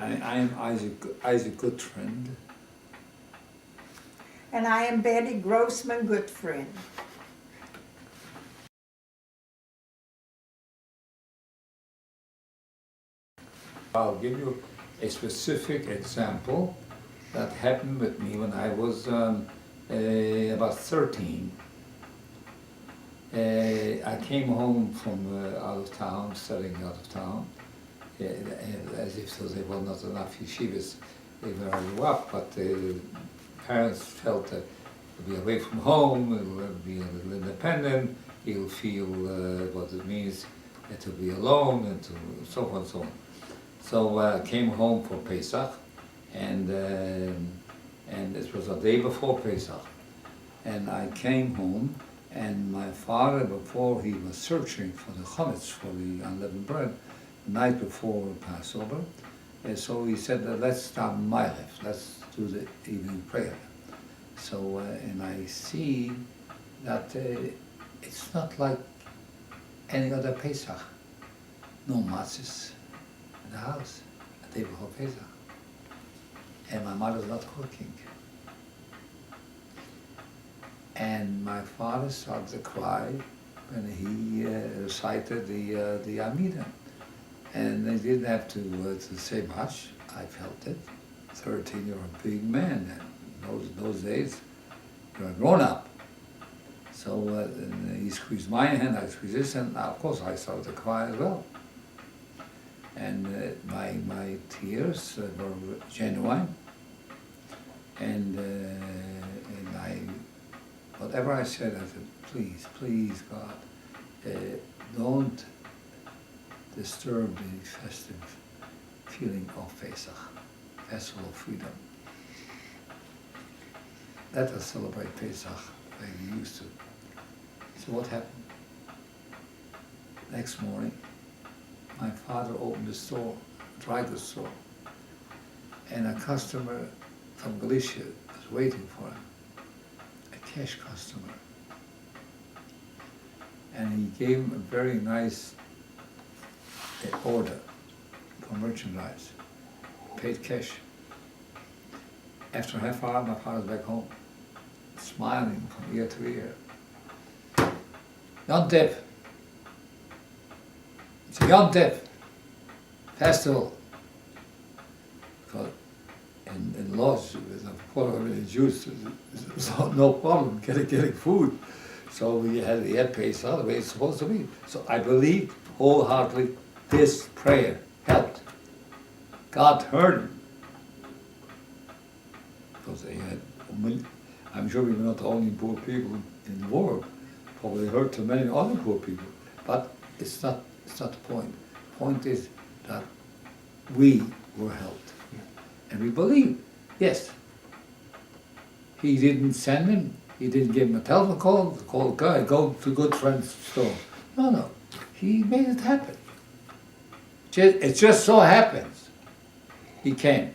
I am Isaac Goodfriend. And I am Betty Grossman Goodfriend. I'll give you a specific example that happened with me when I was about 13. I came home from out of town, studying out of town, as if there were not enough yeshivas where I grew up, but parents felt that to be away from home, will be a little independent, he'll feel what it means to be alone, and to so on and so on. So I came home for Pesach, and it was a day before Pesach, and I came home, and my father, before he was searching for the chametz, for the unleavened bread, the night before Passover, and so he said, let's start Ileaven, let's do the evening prayer. So, and I see that it's not like any other Pesach. No matzahs in the house, a day before Pesach. And my mother's not cooking. And my father started to cry when he recited the Amidah. And I didn't have to say much. I felt it. 13, you're a big man. And those days, you're a grown-up. So he squeezed my hand, I squeezed his hand. Now, of course, I started to cry as well. And my tears were genuine. And whatever I said, I said, please, please, God, don't disturb the festive feeling of Pesach, Festival of Freedom. Let us celebrate Pesach like we used to. So what happened? Next morning, my father opened the store, dry goods store, and a customer from Galicia was waiting for him, a cash customer. And he gave him a very nice order for merchandise, paid cash. After a half hour, my father's back home, smiling from ear to ear. Yom Tov. It's a Yom Tov festival. Because in laws, of course, the Jews, there's no problem getting food. So we had Pesach the way it's supposed to be. So I believe wholeheartedly this prayer helped. God heard him. Because they had, I'm sure we were not the only poor people in the world. Probably hurt to many other poor people. But it's not the point. The point is that we were helped. And we believe, yes. He didn't send him, he didn't give him a telephone call a guy, go to Goodfriend's store. No. He made it happen. It just so happens he came.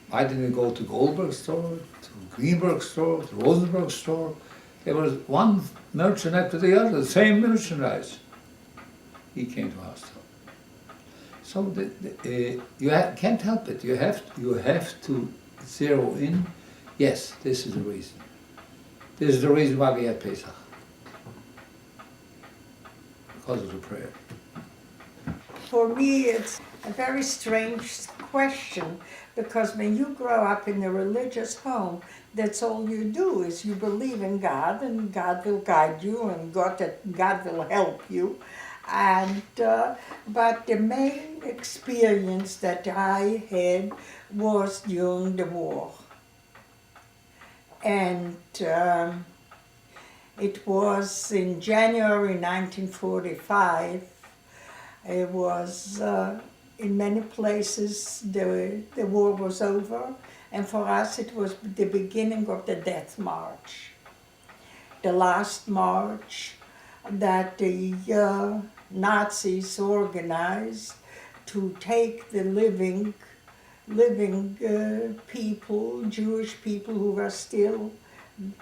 Why didn't he go to Goldberg's store, to Greenberg's store, to Rosenberg's store? There was one merchant after the other, the same merchandise. He came to our store. So you can't help it. You have to zero in. Yes, this is the reason. This is the reason why we have Pesach. Because of the prayer. For me, it's a very strange question, because when you grow up in a religious home, that's all you do is you believe in God, and God will guide you, and God will help you. And but the main experience that I had was during the war. And it was in January 1945. It was in many places the war was over, and for us it was the beginning of the Death March. The last march that the Nazis organized to take the living people, Jewish people who were still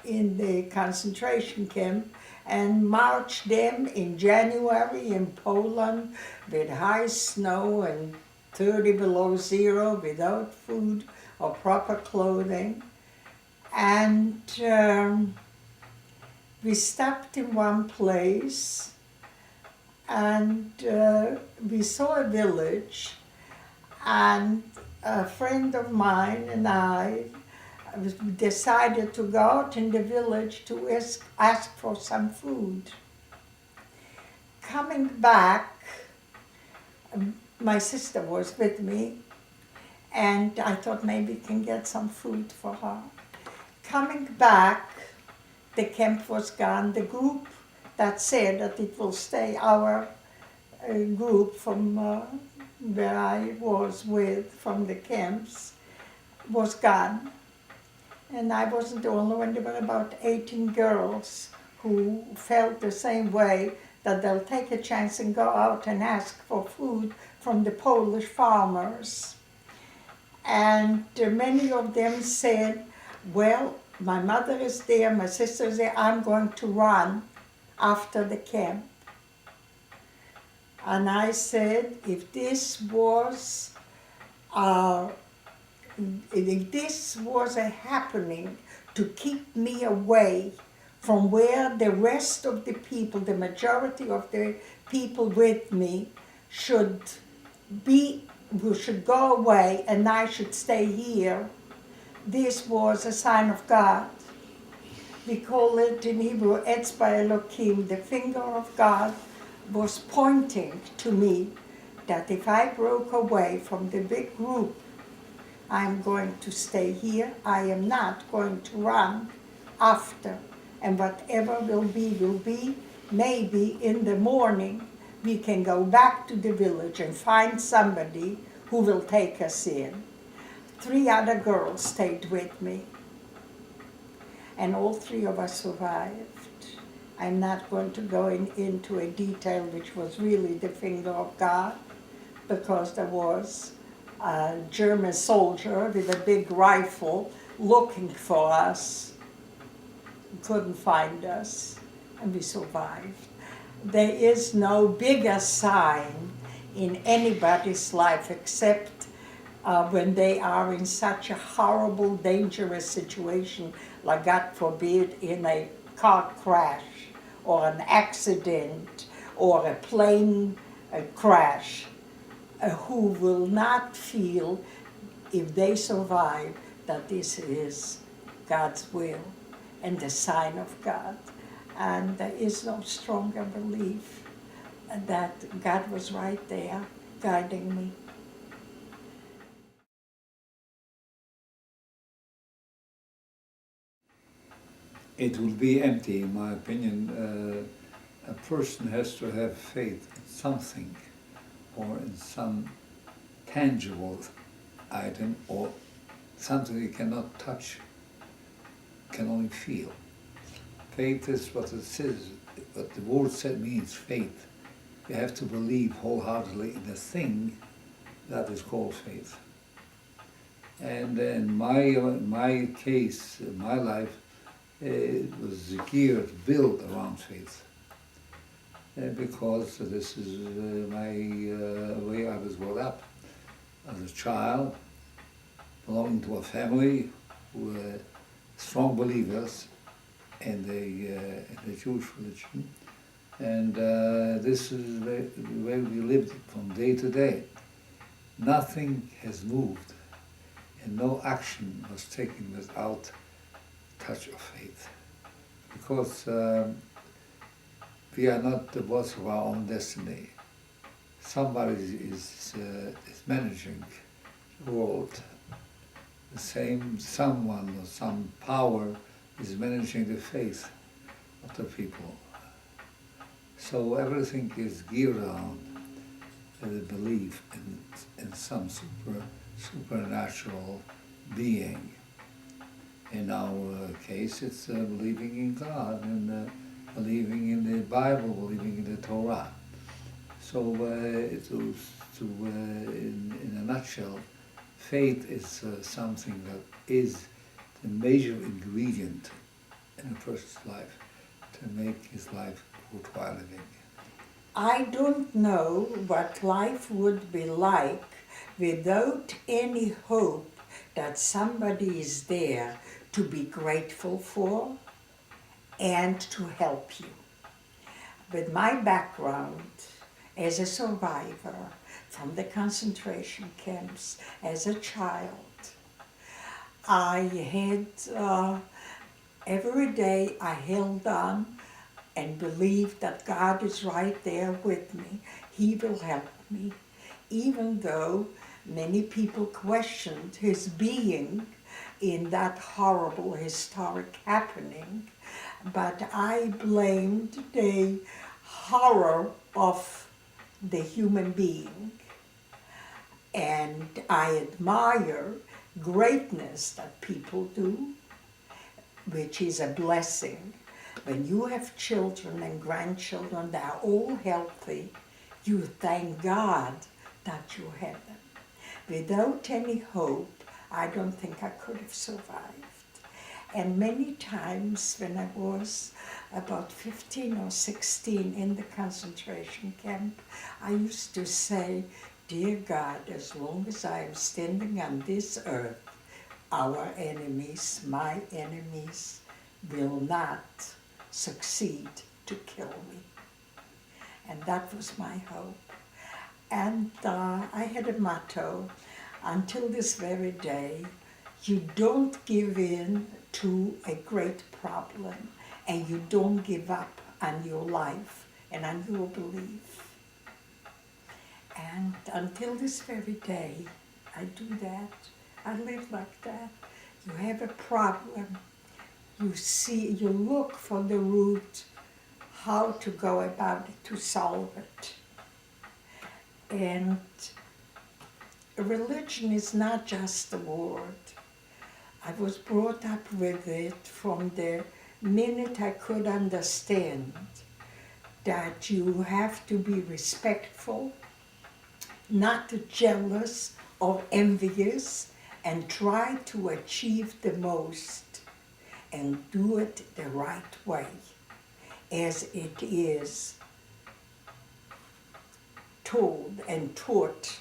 in the concentration camp, and marched them in January in Poland with high snow and 30 below zero, without food or proper clothing. And we stopped in one place, and we saw a village, and a friend of mine and I decided to go out in the village to ask for some food. Coming back, my sister was with me, and I thought maybe we can get some food for her. Coming back, the camp was gone. The group that said that it will stay, our group from where I was with, from the camps, was gone. And I wasn't the only one. There were about 18 girls who felt the same way, that they'll take a chance and go out and ask for food from the Polish farmers. And many of them said, well, my mother is there, my sister is there, I'm going to run after the camp. And I said, if this was a happening to keep me away from where the rest of the people, the majority of the people with me, should be, who should go away and I should stay here, this was a sign of God. We call it in Hebrew, Etzba Elokim, the finger of God was pointing to me that if I broke away from the big group, I'm going to stay here. I am not going to run after. And whatever will be. Maybe in the morning we can go back to the village and find somebody who will take us in. 3 other girls stayed with me, and all 3 of us survived. I'm not going to go into a detail which was really the finger of God, because there was a German soldier with a big rifle looking for us. He couldn't find us, and we survived. There is no bigger sign in anybody's life except when they are in such a horrible, dangerous situation, like God forbid, in a car crash or an accident or a plane crash, who will not feel, if they survive, that this is God's will and the sign of God. And there is no stronger belief that God was right there guiding me. It will be empty, in my opinion. A person has to have faith in something, or in some tangible item, or something you cannot touch, can only feel. Faith is what it says, what the word said means, faith. You have to believe wholeheartedly in a thing that is called faith. And in my case, my life, it was geared, built around faith. Because this is my way I was brought up as a child, belonging to a family who were strong believers in the Jewish religion. And this is the way we lived from day to day. Nothing has moved, and no action was taken without touch of faith. Because we are not the boss of our own destiny. Somebody is managing the world. The same someone or some power is managing the faith of the people. So everything is geared around the belief in some supernatural being. In our case, it's believing in God and believing in the Bible, believing in the Torah. So, in a nutshell, faith is something that is the major ingredient in a person's life to make his life worthwhile living. I don't know what life would be like without any hope that somebody is there to be grateful for and to help you. With my background as a survivor from the concentration camps as a child, I had every day I held on and believed that God is right there with me. He will help me, even though many people questioned his being in that horrible historic happening. But I blamed the horror of the human being. And I admire greatness that people do, which is a blessing. When you have children and grandchildren that are all healthy, you thank God that you have them. Without any hope, I don't think I could have survived. And many times when I was about 15 or 16 in the concentration camp, I used to say, "Dear God, as long as I am standing on this earth, our enemies, my enemies, will not succeed to kill me." And that was my hope. And I had a motto until this very day: you don't give in to a great problem, and you don't give up on your life and on your belief. And until this very day, I do that. I live like that. You have a problem, you look for the root, how to go about it, to solve it. And religion is not just a word. I was brought up with it from the minute I could understand that you have to be respectful, not jealous or envious, and try to achieve the most and do it the right way, as it is told and taught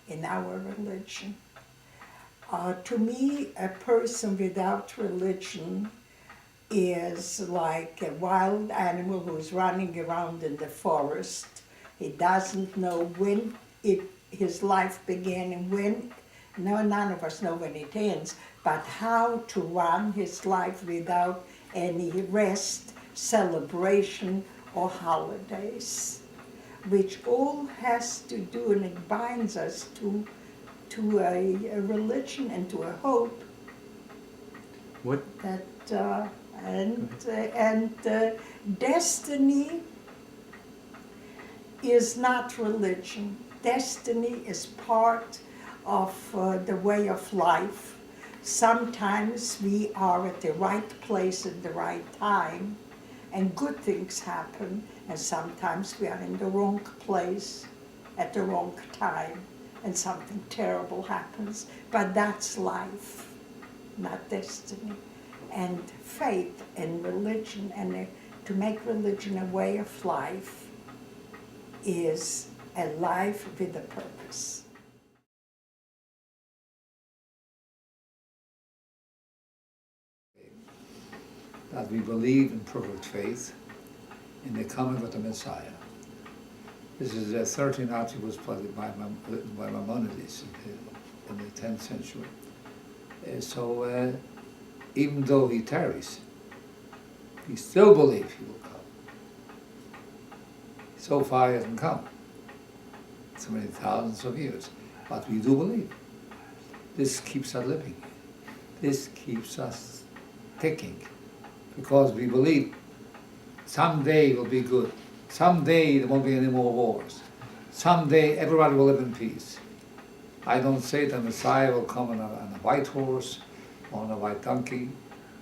in our religion. To me, a person without religion is like a wild animal who's running around in the forest. He doesn't know when his life began and when, none of us know when it ends, but how to run his life without any rest, celebration, or holidays, which all has to do, and it binds us to a religion and to a hope. What? That destiny is not religion. Destiny is part of the way of life. Sometimes we are at the right place at the right time, and good things happen, and sometimes we are in the wrong place at the wrong time, and something terrible happens. But that's life, not destiny. And faith and religion, and to make religion a way of life, is a life with a purpose. That we believe in perfect faith in the coming of the Messiah. This is 13 articles by Maimonides in the 10th century. So even though he tarries, we still believe he will come. So far he hasn't come, so many thousands of years, but we do believe. This keeps us living. This keeps us ticking, because we believe someday will be good. Someday there won't be any more wars. Someday everybody will live in peace. I don't say the Messiah will come on a white horse, on a white donkey.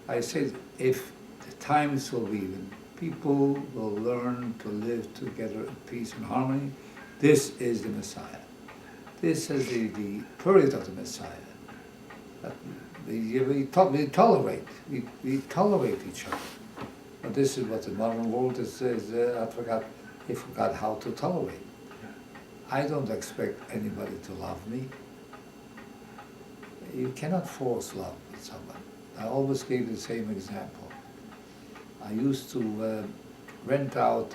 I say if the times will be when people will learn to live together in peace and harmony, this is the Messiah. This is the period of the Messiah. That we tolerate each other. But this is what the modern world is they forgot how to tolerate. I don't expect anybody to love me. you cannot force love with someone. I always gave the same example. I used to rent out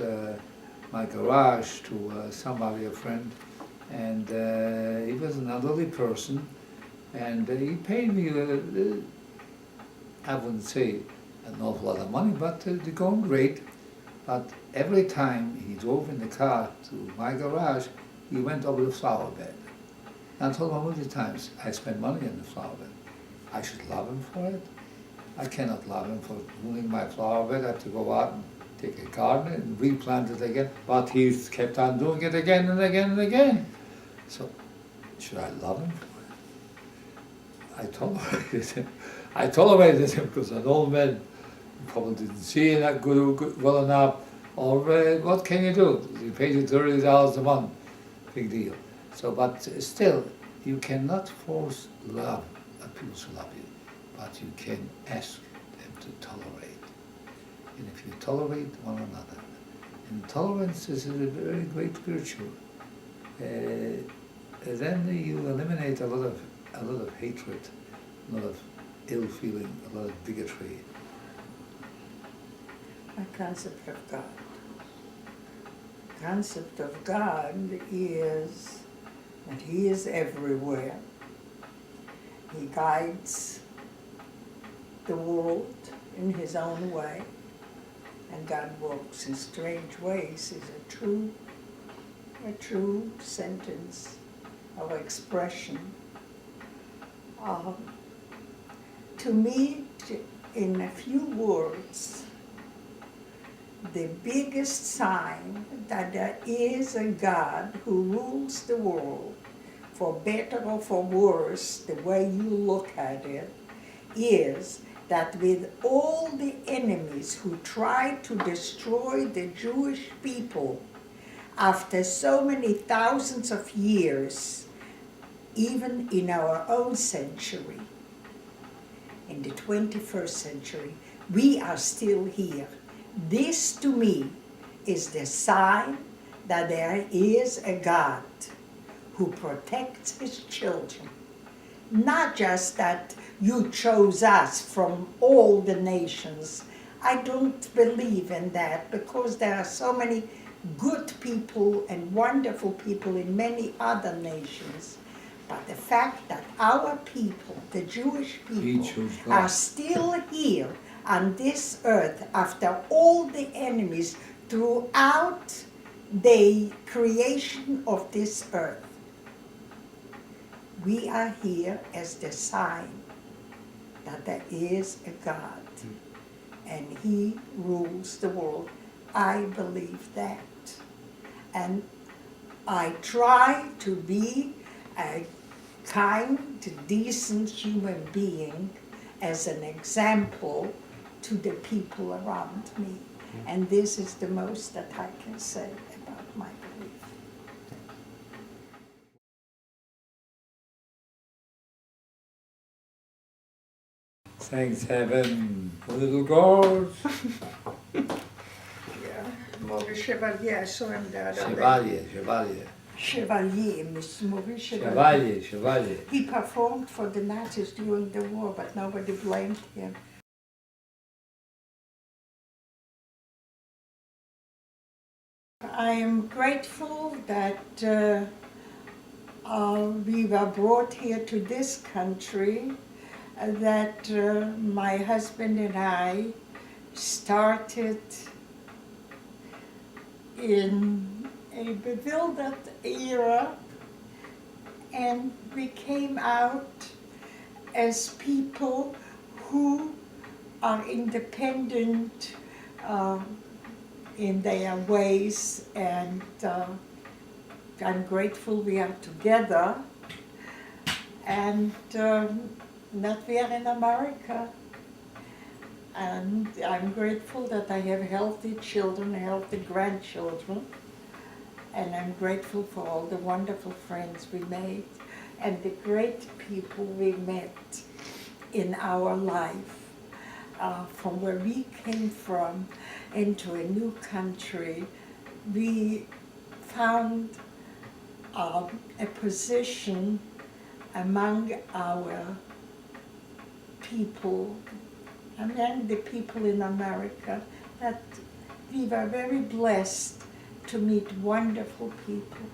my garage to somebody, a friend, and he was an elderly person, and he paid me, I wouldn't say an awful lot of money, but the going rate. But every time he drove in the car to my garage, he went over the flower bed. And I told him how many times I spent money on the flower bed. I should love him for it. I cannot love him for ruining my flower bed. I have to go out and take a garden and replant it again. But he's kept on doing it again and again and again. So, should I love him for it? I tolerated him. I tolerated him because an old man probably didn't see it that good, well enough. Or what can you do? He pays you $30 a month. Big deal. So, but still, you cannot force love people to love you, but you can ask them to tolerate. And if you tolerate one another, and tolerance is a very great virtue, then you eliminate a lot of hatred, a lot of ill feeling, a lot of bigotry. A concept of God. Concept of God is that He is everywhere. He guides the world in His own way, and God walks in strange ways is a true sentence or expression. To me, in a few words, the biggest sign that there is a God who rules the world, for better or for worse, the way you look at it, is that with all the enemies who tried to destroy the Jewish people after so many thousands of years, even in our own century, in the 21st century, we are still here. This, to me, is the sign that there is a God who protects His children. Not just that you chose us from all the nations. I don't believe in that, because there are so many good people and wonderful people in many other nations. But the fact that our people, the Jewish people, are still here on this earth after all the enemies throughout the creation of this earth. We are here as the sign that there is a God and He rules the world. I believe that. And I try to be a kind, decent human being as an example to the people around me. And this is the most that I can say about my belief. Thanks, heaven, little girls. Yeah, Maurice Chevalier, I saw him the other Chevalier. Chevalier, Miss Maurice Chevalier. Chevalier. He performed for the Nazis during the war, but nobody blamed him. I am grateful that we were brought here to this country, that my husband and I started in a bewildered era, and we came out as people who are independent in their ways, and I'm grateful we are together, and that we are in America. And I'm grateful that I have healthy children, healthy grandchildren, and I'm grateful for all the wonderful friends we made and the great people we met in our life. From where we came from into a new country, we found a position among our people, among the people in America, that we were very blessed to meet wonderful people,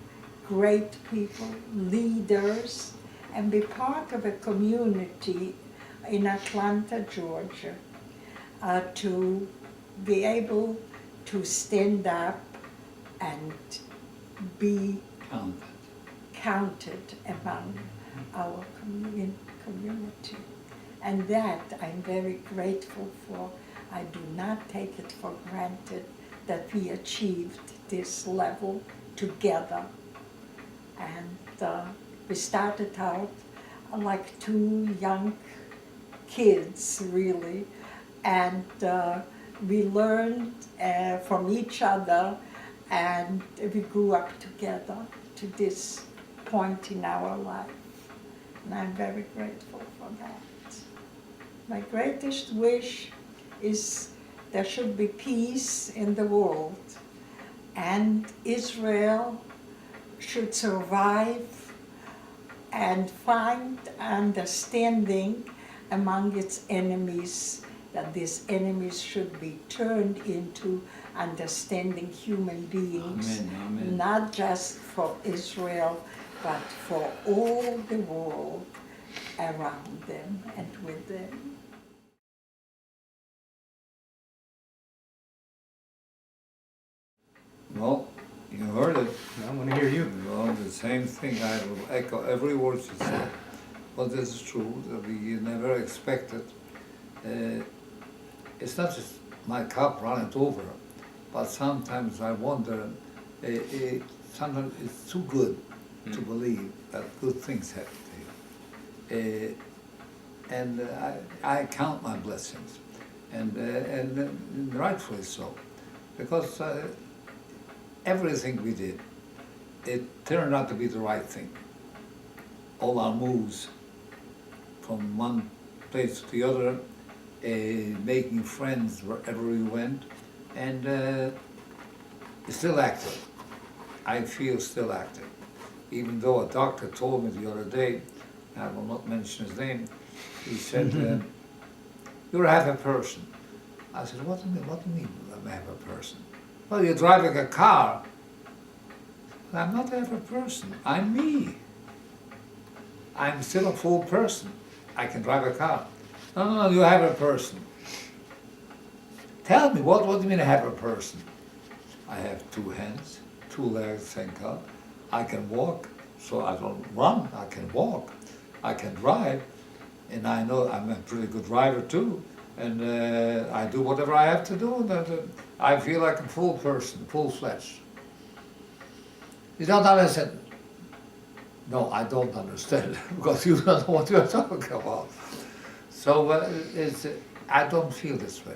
great people, leaders, and be part of a community in Atlanta, Georgia, to be able to stand up and be counted among our community. And that I'm very grateful for. I do not take it for granted that we achieved this level together. And we started out like two young kids, really, and we learned from each other, and we grew up together to this point in our life. And I'm very grateful for that. My greatest wish is there should be peace in the world, and Israel should survive and find understanding among its enemies, that these enemies should be turned into understanding human beings. Amen, amen. Not just for Israel, but for all the world around them and with them. Well, you heard it. I want to hear you. Well, the same thing. I will echo every word you said. But this is true, that we never expected. It's not just my cup running over, but sometimes I wonder, sometimes it's too good to believe that good things happen to you. And I count my blessings, and rightfully so, because everything we did, it turned out to be the right thing. All our moves from one place to the other, making friends wherever we went, and still active. I feel still active. Even though a doctor told me the other day, I will not mention his name, he said, you're half a person. I said, what do you mean I'm half a person? Well, you're driving a car. I'm not half a person, I'm me. I'm still a full person. I can drive a car. No, you have a person. Tell me, what do you mean I have a person? I have two hands, two legs, thank God. I can walk, so I don't run, I can walk. I can drive, and I know I'm a pretty good driver too. And I do whatever I have to do, and I feel like a full person, full-fledged. You don't understand? No, I don't understand, because you don't know what you're talking about. So I don't feel this way.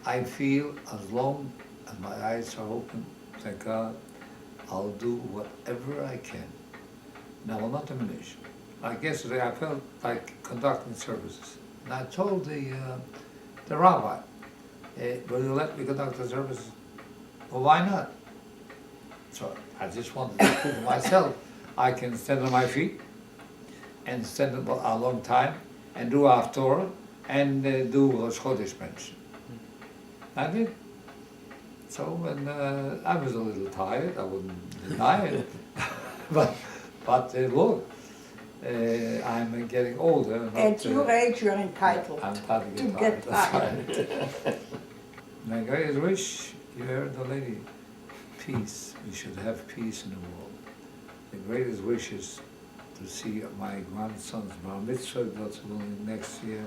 I feel as long as my eyes are open, thank God, I'll do whatever I can. And I will not diminish. Like yesterday, I felt like conducting services. And I told the rabbi, will you let me conduct the services? Well, why not? So I just wanted to prove to myself I can stand on my feet and stand a long time and do Torah and do Rosh Chodesh mention. I did. So when I was a little tired, I wouldn't deny it, but look, I'm getting older. Not, At your age, you're entitled I'm starting to to get tired. My greatest wish, you heard the lady, peace. We should have peace in the world. The greatest wish is to see my grandson's bar mitzvah, God's willing, next year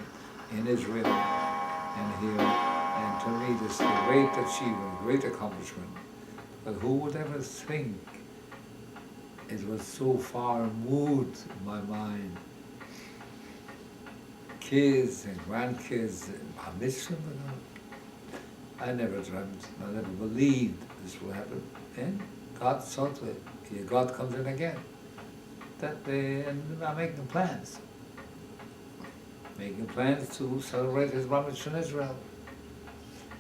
in Israel and here. And to me, this is a great achievement, great accomplishment. But who would ever think it was so far removed in my mind? Kids and grandkids and bar mitzvah, I never dreamt, I never believed this will happen. And God saw to it. Here God comes in again. And I'm making plans. Making plans to celebrate his bar mitzvah in Israel.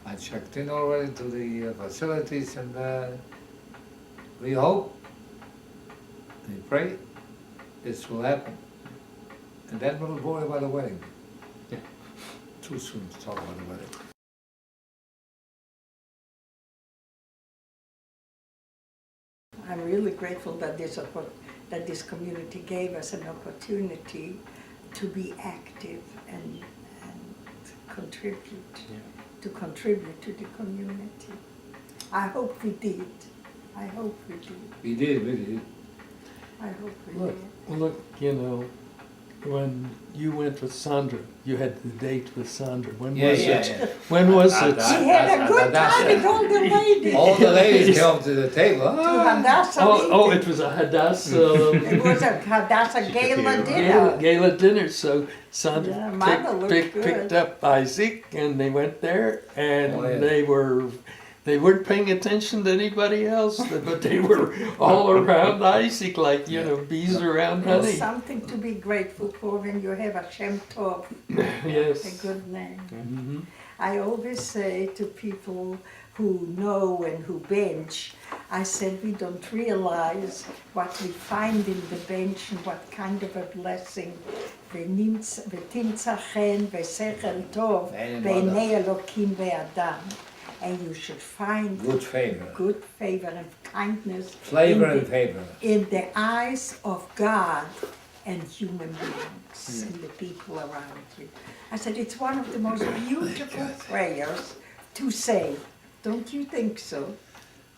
I checked in already to the facilities, and we hope, we pray, this will happen. And then we'll worry about the wedding. Yeah. too soon to talk about the wedding. I'm really grateful that that this community gave us an opportunity to be active and contribute, to contribute to the community. I hope we did. I hope we did. We did. I hope we Look, did. look, you know, when you went with Sandra, you had the date with Sandra. When was it? When was it? We had a good time with all the ladies. All the ladies came to the table. To Hadassah Oh, meeting. it was a Hadassah It was a Hadassah gala dinner. gala dinner. So Sandra Yeah, mine looked good. picked up Isaac, and they went there, and Oh, yeah. they weren't paying attention to anybody else, but they were all around Isaac, like, you know, bees around There's honey. something to be grateful for when you have a Shem Tov, a Yes. good name. Mhm. I always say to people who know and who bench, I said we don't realize what we find in the bench and what kind of a blessing. ותמצאכן ושכל טוב בעיני אלוקים ואדם. And you should find Good favor. good favor and kindness Flavor in and favor. in the eyes of God and human beings and the people around you. I said, it's one of the most beautiful prayers to say. Don't you think so?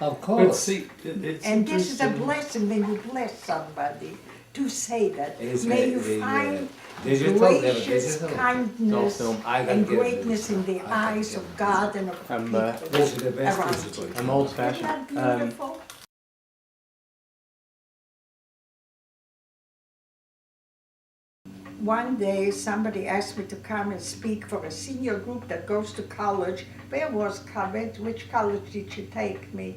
Of But course. see, it's And this is a interesting. blessing when you bless somebody to say that. It's May you the, find digital, gracious digital. kindness film. I gotta and get it. greatness in the I gotta eyes get of it. God and of the I'm, people This is the best around digital. you. I'm old Isn't fashioned. that beautiful? One day, somebody asked me to come and speak for a senior group that goes to college. Where was college? Which college did she take me?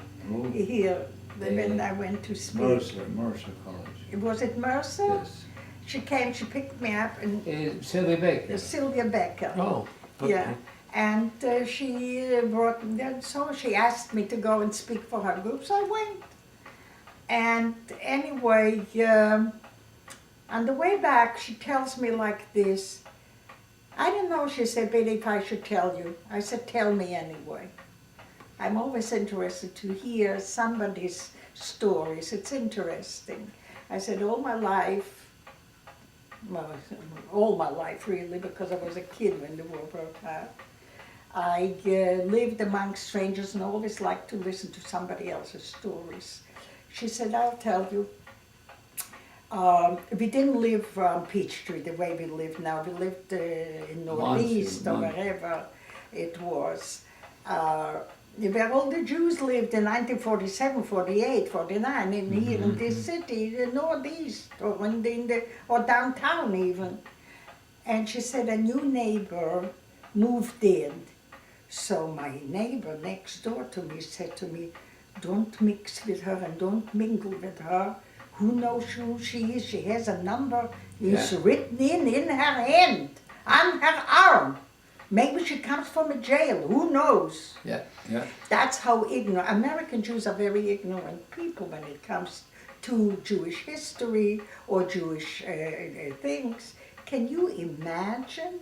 Here, when I went to speak. Mercer College. Was it Mercer? Yes. She came, she picked me up, and Sylvia Baker. Sylvia Becker. Oh, okay. Yeah, and she brought, so she asked me to go and speak for her group, so I went. And anyway, on the way back, she tells me like this. I don't know, she said, Betty, if I should tell you. I said, tell me anyway. I'm always interested to hear somebody's stories. It's interesting. I said, all my life really, because I was a kid when the war broke out, I lived among strangers and always liked to listen to somebody else's stories. She said, I'll tell you. We didn't live on Peachtree the way we live now. We lived in Northeast or wherever it was. Where all the Jews lived in 1947, 48, 49, in here in this city, the Northeast, or downtown even. And she said a new neighbor moved in. So my neighbor next door to me said to me, don't mix with her and don't mingle with her. Who knows who she is? She has a number. It's written in her hand, on her arm. Maybe she comes from a jail. Who knows? Yeah. That's how ignorant. American Jews are very ignorant people when it comes to Jewish history or Jewish things. Can you imagine?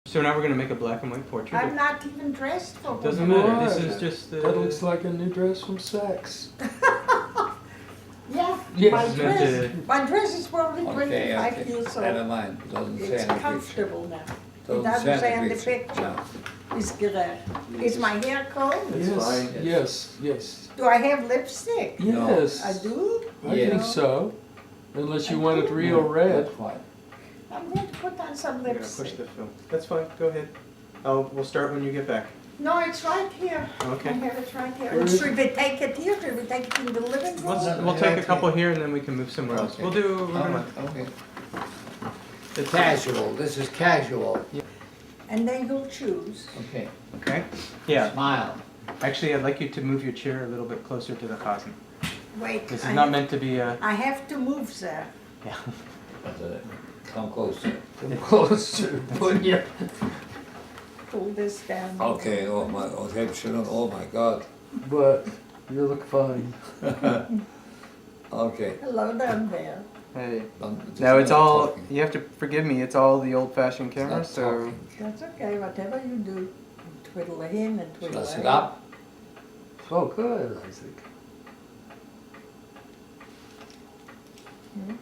So now we're gonna make a black and white portrait. I'm not even dressed for one. Doesn't matter. This is just the. That looks like a new dress from Saks. Yeah, Yes. my It's meant dress. My dress is probably 25 Okay. years Never old. mind. Doesn't say It's in the picture. comfortable now. It Doesn't doesn't say in in the picture. No. It's gerecht. Is my hair combed? Yes, fine. yes. Do I have lipstick? No. Yes. I do? I Yes. think so. Unless you I want it do. real red. Not quite. I'm going to put on some You're gonna push lipstick. the film. That's fine. Go ahead. We'll start when you get back. No, it's right here. Okay. I have it right here. Where And is should we take it here? Should we take it in the living room? We'll take a couple here and then we can move somewhere else. Okay. We'll do. We're gonna, Okay. it's Casual. This is casual. And then you'll choose. Okay. Okay. Yeah. Smile. Actually, I'd like you to move your chair a little bit closer to the chasm. Wait. This I is not have- meant to be a. I have to move, sir. Yeah. Come closer. Come closer. Put your Pull this down. Okay. Oh my. Oh my God. But you look fine. Okay. Hello down there. Hey. Don't- Now it's not all, talking. you have to forgive me, it's all the old-fashioned It's camera, not so... talking. That's okay, whatever you do, twiddle in and Shall twiddle I sit out. up? Oh, good, Isaac. Hmm?